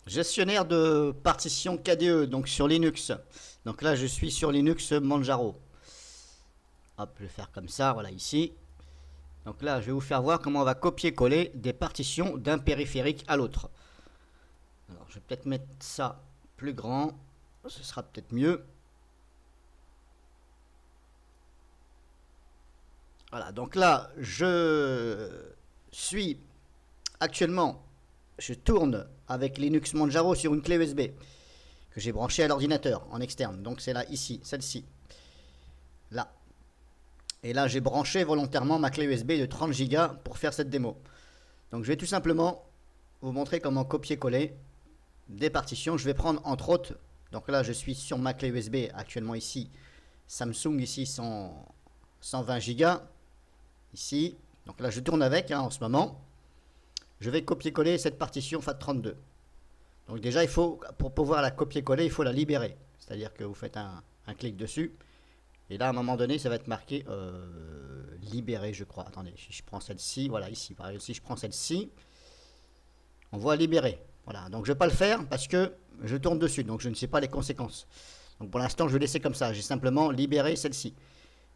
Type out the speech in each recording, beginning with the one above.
Gestionnaire de partition KDE, donc sur Linux. Donc là, je suis sur Linux Manjaro. Hop, je vais faire comme ça, voilà, ici. Donc là, je vais vous faire voir comment on va copier-coller des partitions d'un périphérique à l'autre. Alors, je vais peut-être mettre ça plus grand. Ce sera peut-être mieux. Voilà, donc là, je suis actuellement, je tourne avec Linux Manjaro sur une clé USB que j'ai branchée à l'ordinateur en externe. Donc c'est là, ici, celle-ci. Là. Et là, j'ai branché volontairement ma clé USB de 30 Go pour faire cette démo. Donc je vais tout simplement vous montrer comment copier-coller des partitions. Je vais prendre entre autres, donc là je suis sur ma clé USB actuellement ici, Samsung ici 120 Go. Ici, donc là je tourne avec en ce moment. Je vais copier-coller cette partition FAT32. Donc déjà, il faut, pour pouvoir la copier-coller, il faut la libérer. C'est-à-dire que vous faites un clic dessus. Et là, à un moment donné, ça va être marqué libéré, je crois. Attendez, si je prends celle-ci, voilà, ici. Par exemple, si je prends celle-ci, on voit libérer. Voilà, donc je ne vais pas le faire parce que je tourne dessus. Donc je ne sais pas les conséquences. Donc pour l'instant, je vais laisser comme ça. J'ai simplement libéré celle-ci.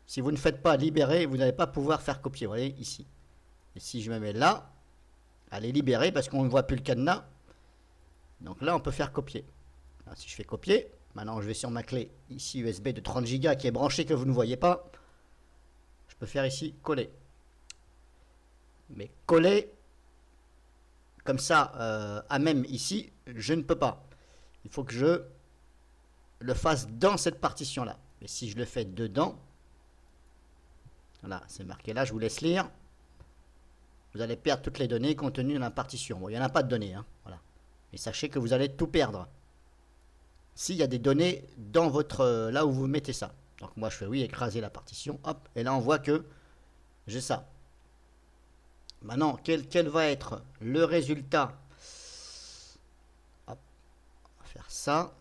Si vous ne faites pas libérer, vous n'allez pas pouvoir faire copier. Vous voyez, ici. Et si je me mets là, elle est libérée parce qu'on ne voit plus le cadenas. Donc là, on peut faire copier. Là, si je fais copier, maintenant je vais sur ma clé ici USB de 30 Go qui est branchée que vous ne voyez pas. Je peux faire ici coller. Mais coller comme ça à même ici, je ne peux pas. Il faut que je le fasse dans cette partition là. Et si je le fais dedans, voilà, c'est marqué là, je vous laisse lire. Vous allez perdre toutes les données contenues dans la partition. Bon, il n'y en a pas de données, hein, voilà. Mais sachez que vous allez tout perdre s'il y a des données dans votre là où vous mettez ça. Donc moi je fais oui, écraser la partition, hop, et là on voit que j'ai ça. Maintenant, quel va être le résultat? Hop, on va faire ça.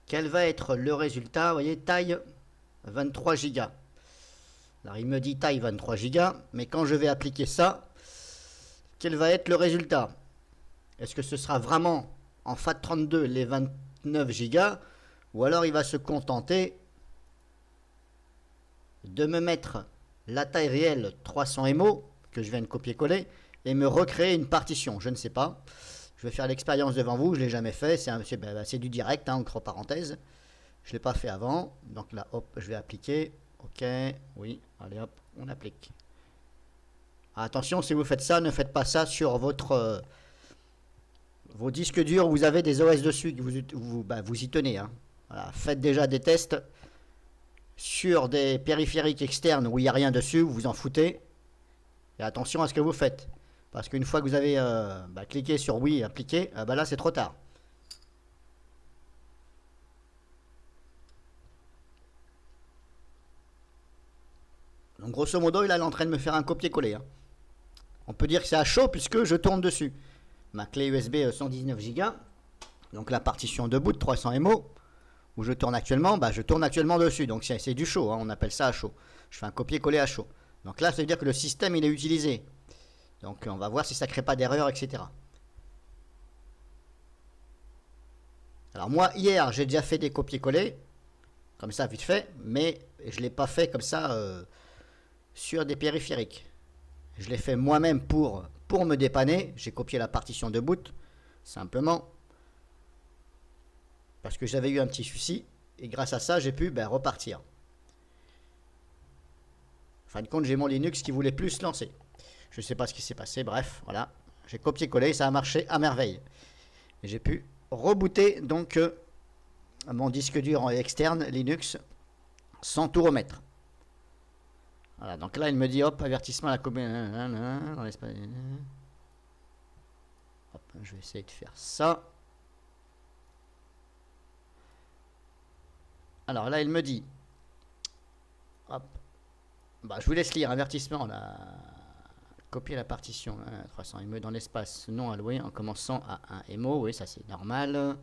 Quel va être le résultat? Vous voyez, taille 23 Go. Alors il me dit taille 23 Go, mais quand je vais appliquer ça, quel va être le résultat? Est-ce que ce sera vraiment en FAT32 les 29 Go, ou alors il va se contenter de me mettre la taille réelle 300 MO que je viens de copier-coller et me recréer une partition? Je ne sais pas. Je vais faire l'expérience devant vous. Je ne l'ai jamais fait. C'est du direct, hein, entre parenthèses. Je ne l'ai pas fait avant. Donc là, hop, je vais appliquer. Ok, oui, allez hop, on applique. Attention, si vous faites ça, ne faites pas ça sur vos disques durs. Vous avez des OS dessus que vous y tenez. Hein. Voilà, faites déjà des tests sur des périphériques externes où il n'y a rien dessus, vous vous en foutez. Et attention à ce que vous faites. Parce qu'une fois que vous avez cliqué sur oui, appliquer, là c'est trop tard. Donc grosso modo, il est en train de me faire un copier-coller. Hein. On peut dire que c'est à chaud puisque je tourne dessus. Ma clé USB 119 Go. Donc la partition de boot 300 MO. Où je tourne actuellement, je tourne actuellement dessus. Donc c'est du chaud, hein, on appelle ça à chaud. Je fais un copier-coller à chaud. Donc là, ça veut dire que le système, il est utilisé. Donc on va voir si ça ne crée pas d'erreur, etc. Alors moi, hier, j'ai déjà fait des copier-coller. Comme ça, vite fait. Mais je ne l'ai pas fait comme ça sur des périphériques. Je l'ai fait moi-même pour me dépanner. J'ai copié la partition de boot. Simplement. Parce que j'avais eu un petit souci. Et grâce à ça, j'ai pu repartir. En fin de compte, j'ai mon Linux qui voulait plus se lancer. Je ne sais pas ce qui s'est passé. Bref, voilà. J'ai copié-collé. Ça a marché à merveille. Et j'ai pu rebooter donc mon disque dur externe Linux sans tout remettre. Voilà. Donc là, il me dit hop, avertissement à la copie. Dans l'espace. Hop, je vais essayer de faire ça. Alors là, il me dit, hop, je vous laisse lire, avertissement, là, copier la partition, 300 MO dans l'espace non alloué en commençant à 1 MO, oui, ça c'est normal.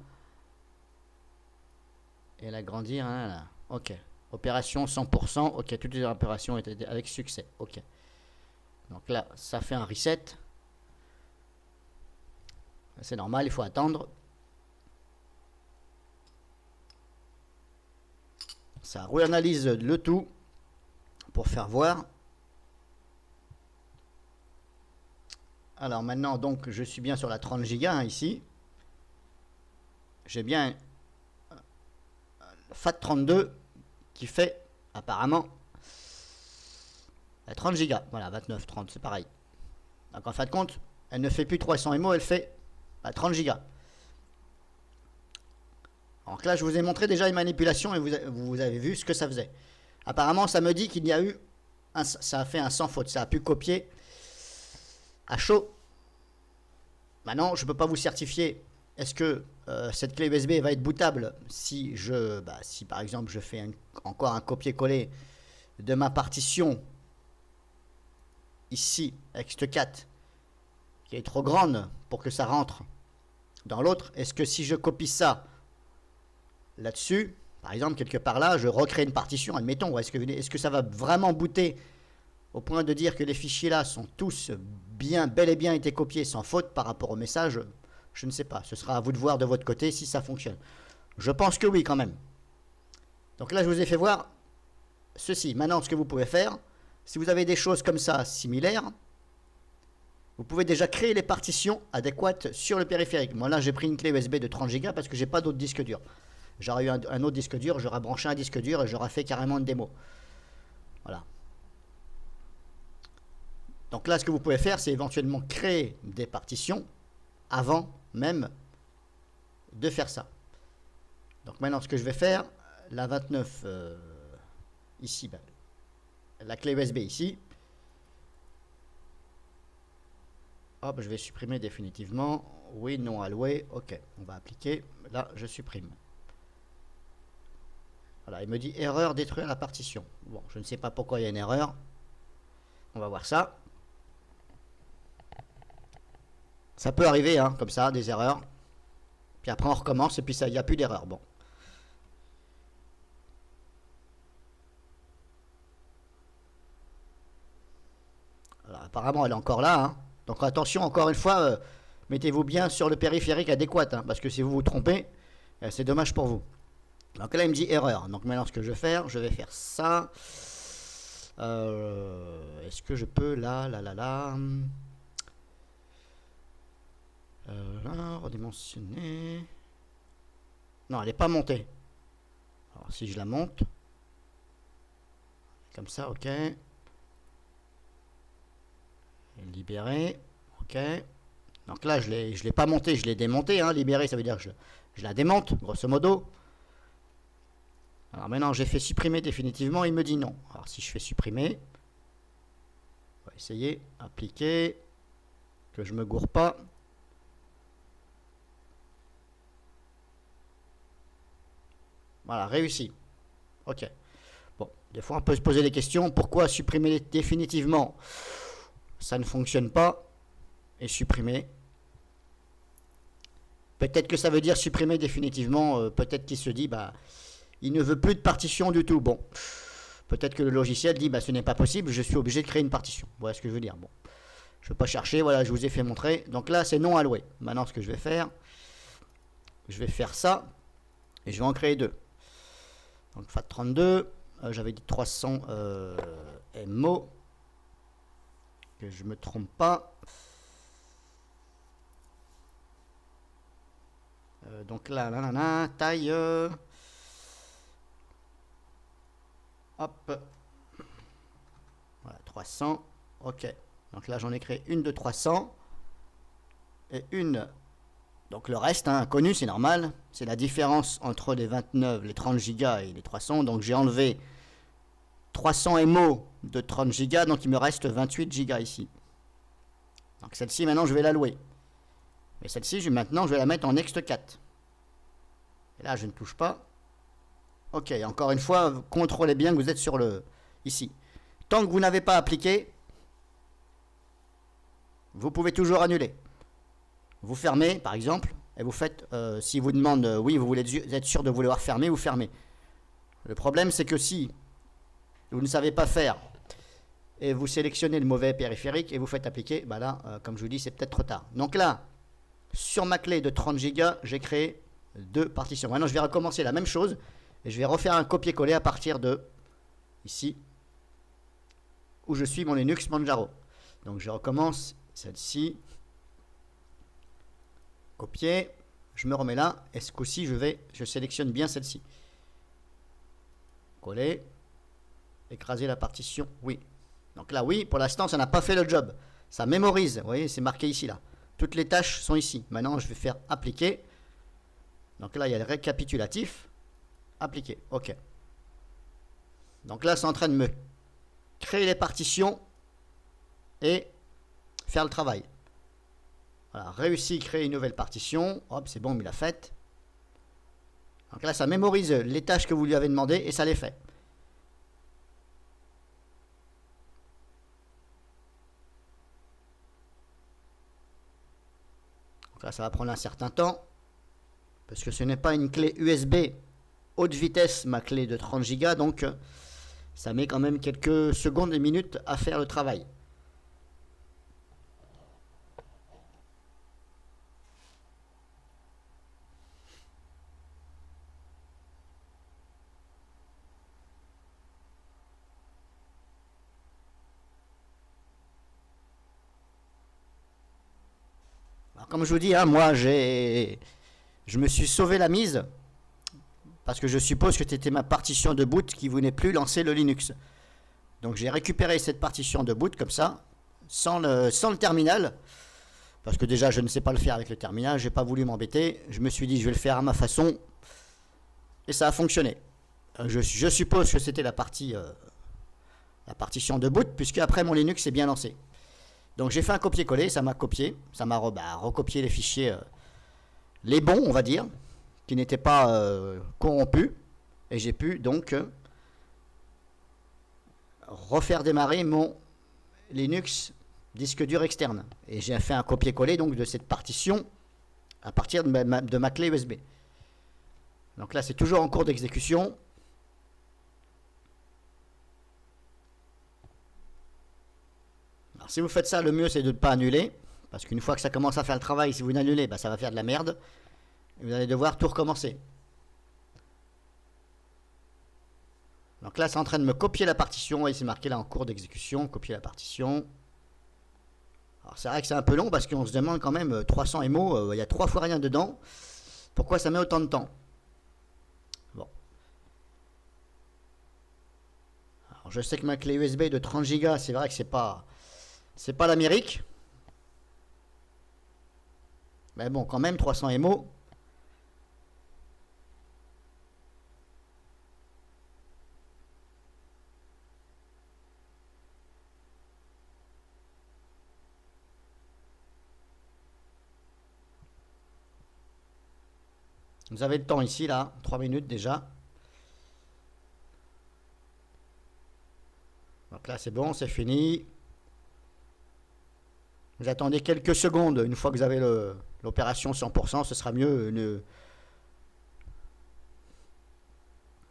Et l'agrandir, là, ok. Opération 100%, ok, toutes les opérations étaient avec succès, ok. Donc là, ça fait un reset. C'est normal, il faut attendre. Ça réanalyse le tout pour faire voir. Alors maintenant, donc, je suis bien sur la 30 Go hein, ici. J'ai bien FAT32 qui fait apparemment 30 Go. Voilà, 29, 30, c'est pareil. Donc en fin de compte, elle ne fait plus 300 MO, elle fait 30 Go. Donc là, je vous ai montré déjà une manipulation et vous avez vu ce que ça faisait. Apparemment, ça me dit qu'il y a eu, ça a fait un sans faute. Ça a pu copier à chaud. Maintenant, je ne peux pas vous certifier. Est-ce que cette clé USB va être bootable si si par exemple je fais encore un copier-coller de ma partition ici, ext4, qui est trop grande pour que ça rentre dans l'autre. Est-ce que si je copie ça là-dessus, par exemple quelque part là, je recrée une partition, admettons, est-ce que ça va vraiment booter au point de dire que les fichiers là sont tous bel et bien été copiés sans faute par rapport au message? Je ne sais pas, ce sera à vous de voir de votre côté si ça fonctionne. Je pense que oui quand même. Donc là je vous ai fait voir ceci. Maintenant ce que vous pouvez faire, si vous avez des choses comme ça similaires, vous pouvez déjà créer les partitions adéquates sur le périphérique. Moi là j'ai pris une clé USB de 30 Go parce que j'ai pas d'autre disque dur. J'aurais eu un autre disque dur, j'aurais branché un disque dur et j'aurais fait carrément une démo. Voilà. Donc là ce que vous pouvez faire, c'est éventuellement créer des partitions avant même de faire ça. Donc maintenant ce que je vais faire, la 29 ici, la clé USB ici, hop, je vais supprimer définitivement. Oui, non, alloué, ok, on va appliquer, là je supprime. Voilà, il me dit erreur, détruire la partition. Bon, je ne sais pas pourquoi il y a une erreur, on va voir ça. Ça peut arriver, hein, comme ça, des erreurs. Puis après, on recommence et puis il n'y a plus d'erreur. Bon. Alors, apparemment, elle est encore là. Hein. Donc attention, encore une fois, mettez-vous bien sur le périphérique adéquat. Hein, parce que si vous vous trompez, c'est dommage pour vous. Donc là, il me dit erreur. Donc maintenant, ce que je vais faire ça. Est-ce que je peux là. Là, redimensionner. Non, elle n'est pas montée. Alors si je la monte, comme ça, ok. Libérer, ok. Donc là, je l'ai pas montée, je l'ai démontée. Hein. Libérer, ça veut dire que je la démonte, grosso modo. Alors maintenant, j'ai fait supprimer définitivement. Il me dit non. Alors si je fais supprimer, on va essayer, appliquer, que je me gourre pas. Voilà, réussi. Ok. Bon, des fois on peut se poser des questions. Pourquoi supprimer définitivement? Ça ne fonctionne pas. Et supprimer. Peut-être que ça veut dire supprimer définitivement. Peut-être qu'il se dit, il ne veut plus de partition du tout. Bon. Peut-être que le logiciel dit, ce n'est pas possible, je suis obligé de créer une partition. Voilà ce que je veux dire. Bon. Je ne vais pas chercher, voilà, je vous ai fait montrer. Donc là, c'est non alloué. Maintenant, ce que je vais faire ça. Et je vais en créer deux. Donc FAT32, j'avais dit 300 MO, que je me trompe pas. Donc là, taille, hop, voilà, 300, ok. Donc là, j'en ai créé une de 300 et une. Donc le reste, hein, inconnu, c'est normal. C'est la différence entre les 29, les 30 Go et les 300. Donc j'ai enlevé 300 MO de 30 Go. Donc il me reste 28 Go ici. Donc celle-ci, maintenant, je vais la louer. Mais celle-ci, maintenant, je vais la mettre en ext4. Et là, je ne touche pas. Ok, encore une fois, contrôlez bien que vous êtes sur le... Ici. Tant que vous n'avez pas appliqué, vous pouvez toujours annuler. Vous fermez, par exemple, et vous faites, si vous demande, oui, vous voulez être sûr de vouloir fermer, vous fermez. Le problème, c'est que si vous ne savez pas faire, et vous sélectionnez le mauvais périphérique, et vous faites appliquer, là, comme je vous dis, c'est peut-être trop tard. Donc là, sur ma clé de 30 Go, j'ai créé 2 partitions. Maintenant, je vais recommencer la même chose et je vais refaire un copier-coller à partir de ici où je suis mon Linux Manjaro. Donc, je recommence celle-ci, copier, je me remets là et ce coup-ci, je sélectionne bien celle-ci. Coller, écraser la partition, oui. Donc là, oui, pour l'instant, ça n'a pas fait le job. Ça mémorise, vous voyez, c'est marqué ici, là. Toutes les tâches sont ici. Maintenant, je vais faire appliquer. Donc là, il y a le récapitulatif. Appliquer, ok. Donc là, c'est en train de me créer les partitions et faire le travail. Voilà, réussi, créer une nouvelle partition. Hop, c'est bon, il l'a faite. Donc là, ça mémorise les tâches que vous lui avez demandées et ça les fait. Donc là, ça va prendre un certain temps parce que ce n'est pas une clé USB haute vitesse, ma clé de 30 Go, donc ça met quand même quelques secondes et minutes à faire le travail. Alors, comme je vous dis, hein, moi je me suis sauvé la mise parce que je suppose que c'était ma partition de boot qui venait plus lancer le Linux. Donc j'ai récupéré cette partition de boot comme ça, sans le terminal, parce que déjà je ne sais pas le faire avec le terminal, j'ai pas voulu m'embêter, je me suis dit je vais le faire à ma façon, et ça a fonctionné. Je suppose que c'était la partition de boot, puisque après mon Linux est bien lancé. Donc j'ai fait un copier-coller, ça m'a copié, ça m'a recopié les fichiers, les bons on va dire, qui n'étaient pas corrompus, et j'ai pu donc refaire démarrer mon Linux disque dur externe. Et j'ai fait un copier-coller donc de cette partition à partir de ma clé USB. Donc là, c'est toujours en cours d'exécution. Alors si vous faites ça, le mieux c'est de ne pas annuler. Parce qu'une fois que ça commence à faire le travail, si vous annulez, bah, ça va faire de la merde. Et vous allez devoir tout recommencer. Donc là, c'est en train de me copier la partition. Et c'est marqué là en cours d'exécution. Copier la partition. Alors c'est vrai que c'est un peu long parce qu'on se demande quand même 300 MO. Il y a 3 fois rien dedans. Pourquoi ça met autant de temps? Bon. Alors je sais que ma clé USB de 30 Go, c'est vrai que c'est pas l'Amérique. Mais bon, quand même, 300 MO. Vous avez le temps ici, là, 3 minutes déjà. Donc là, c'est bon, c'est fini. Vous attendez quelques secondes. Une fois que vous avez l'opération 100%, ce sera mieux.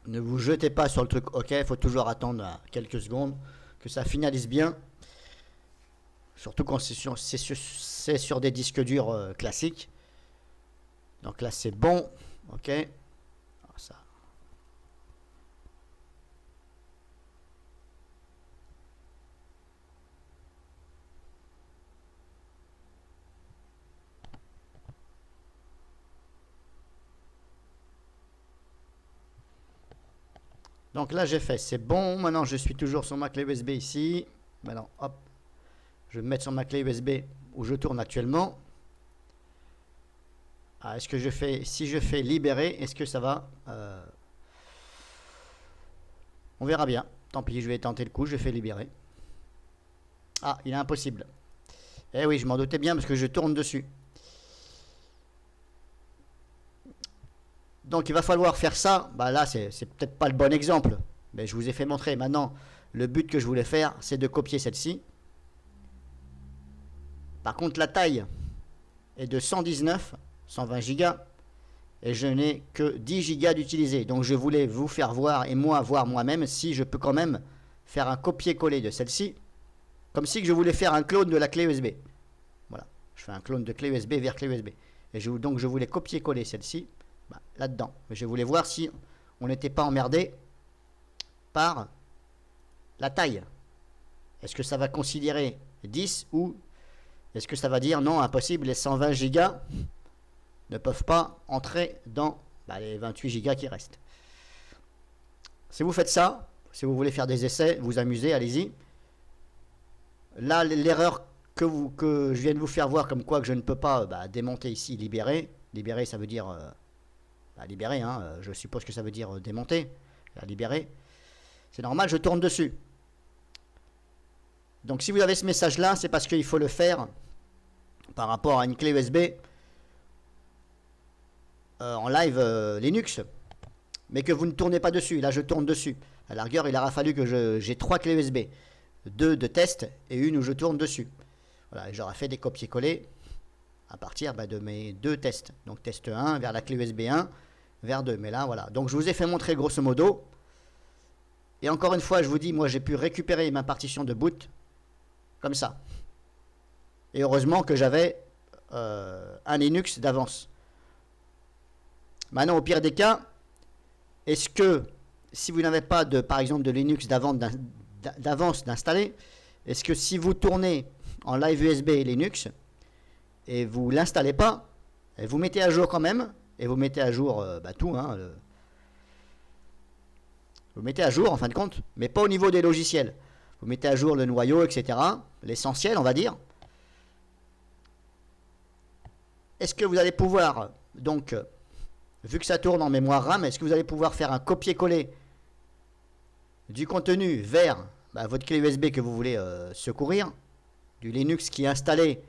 Ne vous jetez pas sur le truc OK. Il faut toujours attendre quelques secondes que ça finalise bien. Surtout quand c'est sur des disques durs classiques. Donc là, c'est bon. OK. Alors ça. Donc là, j'ai fait. C'est bon. Maintenant, je suis toujours sur ma clé USB ici. Maintenant, hop. Je vais me mettre sur ma clé USB où je tourne actuellement. Ah, est-ce que si je fais libérer, est-ce que ça va on verra bien. Tant pis, je vais tenter le coup, je fais libérer. Ah, il est impossible. Eh oui, je m'en doutais bien parce que je tourne dessus. Donc il va falloir faire ça. Bah là, c'est peut-être pas le bon exemple. Mais je vous ai fait montrer. Maintenant, le but que je voulais faire, c'est de copier celle-ci. Par contre, la taille est de 119, 120 Go. Et je n'ai que 10 Go d'utiliser. Donc je voulais vous faire voir et moi voir moi-même si je peux quand même faire un copier-coller de celle-ci. Comme si je voulais faire un clone de la clé USB. Voilà. Je fais un clone de clé USB vers clé USB. Et donc je voulais copier-coller celle-ci là-dedans. Mais je voulais voir si on n'était pas emmerdé par la taille. Est-ce que ça va considérer 10 ou est-ce que ça va dire non, impossible, les 120 gigas ne peuvent pas entrer dans les 28 gigas qui restent. Si vous faites ça, si vous voulez faire des essais, vous amuser, allez-y. Là, l'erreur que je viens de vous faire voir, comme quoi que je ne peux pas démonter ici, libérer. Libérer, ça veut dire libérer, je suppose que ça veut dire démonter, libérer. C'est normal, je tourne dessus. Donc si vous avez ce message-là, c'est parce qu'il faut le faire par rapport à une clé USB en live Linux, mais que vous ne tournez pas dessus. Là, je tourne dessus. À la rigueur, il aura fallu que j'ai 3 clés USB, 2 de test et une où je tourne dessus. Voilà, j'aurais fait des copier-coller à partir de mes 2 tests. Donc test 1 vers la clé USB 1, vers 2. Mais là, voilà. Donc je vous ai fait montrer grosso modo. Et encore une fois, je vous dis, moi j'ai pu récupérer ma partition de boot comme ça. Et heureusement que j'avais un Linux d'avance. Maintenant, au pire des cas, est-ce que si vous n'avez pas par exemple de Linux d'avance d'installer, est-ce que si vous tournez en live USB Linux et vous l'installez pas, et vous mettez à jour quand même, et vous mettez à jour tout, vous mettez à jour en fin de compte, mais pas au niveau des logiciels. Vous mettez à jour le noyau, etc. L'essentiel, on va dire. Est-ce que vous allez pouvoir, donc, vu que ça tourne en mémoire RAM, est-ce que vous allez pouvoir faire un copier-coller du contenu vers votre clé USB que vous voulez secourir, du Linux qui est installé,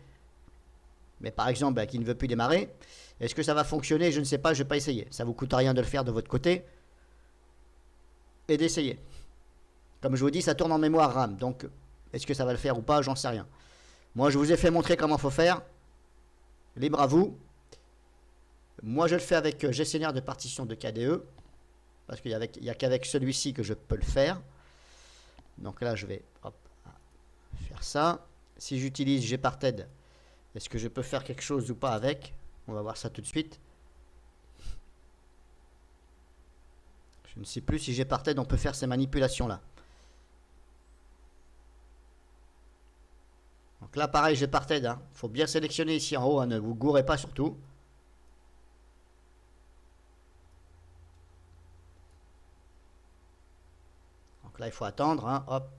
mais par exemple qui ne veut plus démarrer? Est-ce que ça va fonctionner? Je ne sais pas, je ne vais pas essayer. Ça ne vous coûte rien de le faire de votre côté et d'essayer. Comme je vous dis, ça tourne en mémoire RAM, donc est-ce que ça va le faire ou pas? J'en sais rien. Moi, je vous ai fait montrer comment il faut faire. Libre à vous. Moi, je le fais avec gestionnaire de partition de KDE, parce qu'il n'y a qu'avec celui-ci que je peux le faire. Donc là, je vais faire ça. Si j'utilise Gparted, est-ce que je peux faire quelque chose ou pas avec? On va voir ça tout de suite. Je ne sais plus si Gparted, on peut faire ces manipulations-là. Donc là, pareil, Gparted. Il faut bien sélectionner ici en haut. Ne vous gourrez pas surtout. Donc là, il faut attendre. Hop.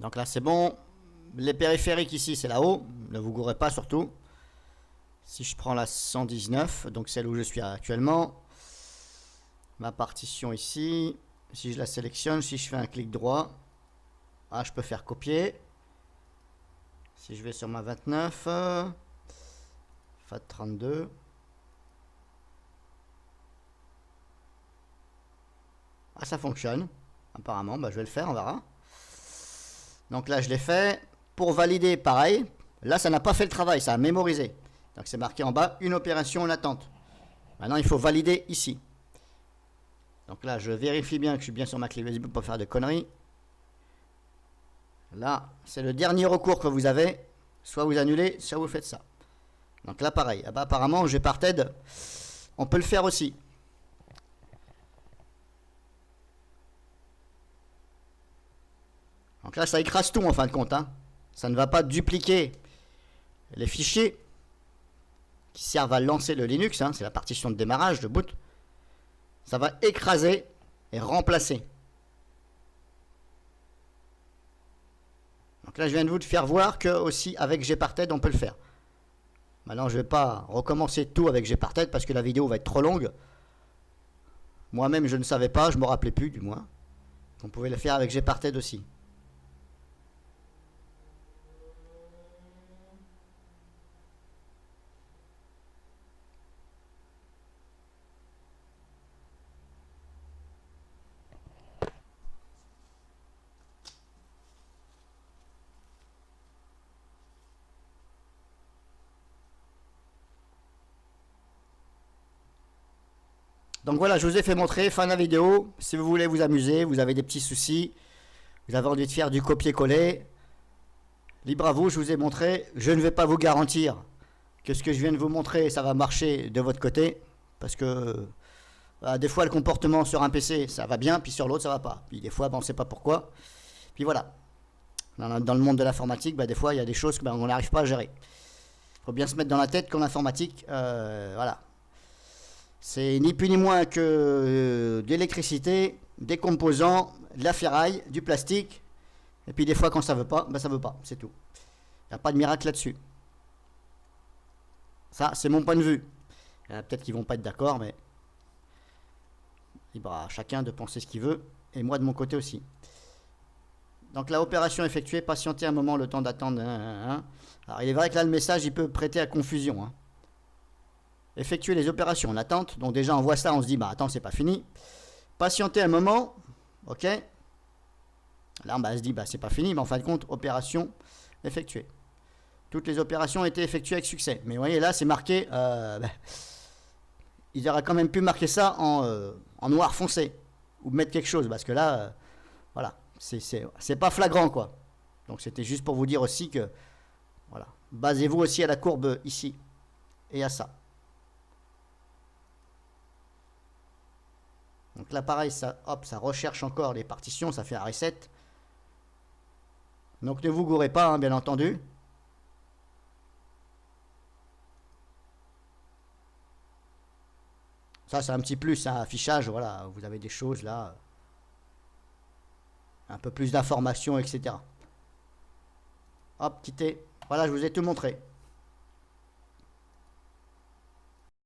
Donc là, c'est bon. Les périphériques ici, c'est là-haut. Ne vous gourrez pas surtout. Si je prends la 119, donc celle où je suis actuellement, ma partition ici, si je la sélectionne, si je fais un clic droit, je peux faire copier. Si je vais sur ma 29, FAT32, ça fonctionne. Apparemment, je vais le faire, on verra. Donc là, je l'ai fait. Pour valider, pareil. Là, ça n'a pas fait le travail, ça a mémorisé. Donc c'est marqué en bas, une opération en attente. Maintenant, il faut valider ici. Donc là, je vérifie bien que je suis bien sur ma clé USB pour pas faire de conneries. Là, c'est le dernier recours que vous avez. Soit vous annulez, soit vous faites ça. Donc là, pareil. Apparemment, Gparted, on peut le faire aussi. Donc là, ça écrase tout en fin de compte. Ça ne va pas dupliquer les fichiers qui servent à lancer le Linux. C'est la partition de démarrage, de boot. Ça va écraser et remplacer. Donc là, je viens de vous faire voir que aussi avec Gparted, on peut le faire. Maintenant, je ne vais pas recommencer tout avec Gparted parce que la vidéo va être trop longue. Moi-même, je ne savais pas, je ne me rappelais plus du moins. On pouvait le faire avec Gparted aussi. Donc voilà, je vous ai fait montrer, fin de la vidéo. Si vous voulez vous amuser, vous avez des petits soucis, vous avez envie de faire du copier-coller, Libre à vous, je vous ai montré. Je ne vais pas vous garantir que ce que je viens de vous montrer, ça va marcher de votre côté. Parce que des fois, le comportement sur un PC, ça va bien, puis sur l'autre, ça va pas. Puis des fois, on ne sait pas pourquoi. Puis voilà. Dans le monde de l'informatique, des fois, il y a des choses qu'on n'arrive pas à gérer. Il faut bien se mettre dans la tête qu'en informatique, voilà. C'est ni plus ni moins que de l'électricité, des composants, de la ferraille, du plastique. Et puis des fois, quand ça veut pas, ça veut pas. C'est tout. Il n'y a pas de miracle là-dessus. Ça, c'est mon point de vue. Il y en a peut-être qui vont pas être d'accord, mais libre à chacun de penser ce qu'il veut. Et moi, de mon côté aussi. Donc la opération effectuée, patientez un moment le temps d'attendre. Alors il est vrai que là, le message, il peut prêter à confusion. Hein. Effectuer les opérations en attente. Donc déjà, on voit ça, on se dit, attends, c'est pas fini. Patienter un moment. OK. Là, on se dit, c'est pas fini, mais en fin de compte, opération effectuée. Toutes les opérations ont été effectuées avec succès. Mais vous voyez, là, c'est marqué... ils auraient quand même pu marquer ça en noir foncé. Ou mettre quelque chose, parce que là, voilà, c'est pas flagrant, quoi. Donc, c'était juste pour vous dire aussi que... Voilà. Basez-vous aussi à la courbe ici. Et à ça. Donc là, pareil, ça recherche encore les partitions, ça fait un reset. Donc ne vous gourrez pas, hein, bien entendu. Ça, c'est un petit plus, un affichage, voilà, vous avez des choses là. Un peu plus d'informations, etc. Hop, quittez. Voilà, je vous ai tout montré.